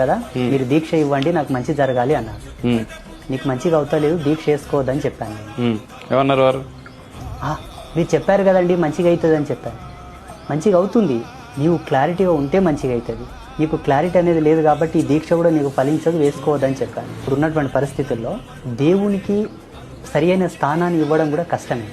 కదా, మీరు దీక్ష ఇవ్వండి నాకు మంచి జరగాలి అన్నారు. నీకు మంచిగా అవుతలేదు, దీక్ష చేసుకోవద్దని చెప్పాను నేను. ఏమన్నారు వారు? మీరు చెప్పారు కదండి మంచిగా అవుతుంది అని చెప్పాను. మంచిగా అవుతుంది, నీవు క్లారిటీగా ఉంటే మంచిగా అవుతుంది. నీకు క్లారిటీ అనేది లేదు కాబట్టి ఈ దీక్ష కూడా నీకు ఫలించదు, వేసుకోవద్దని చెప్పాను. ఇప్పుడు ఉన్నటువంటి పరిస్థితుల్లో దేవునికి సరి అయిన స్థానాన్ని ఇవ్వడం కూడా కష్టమే.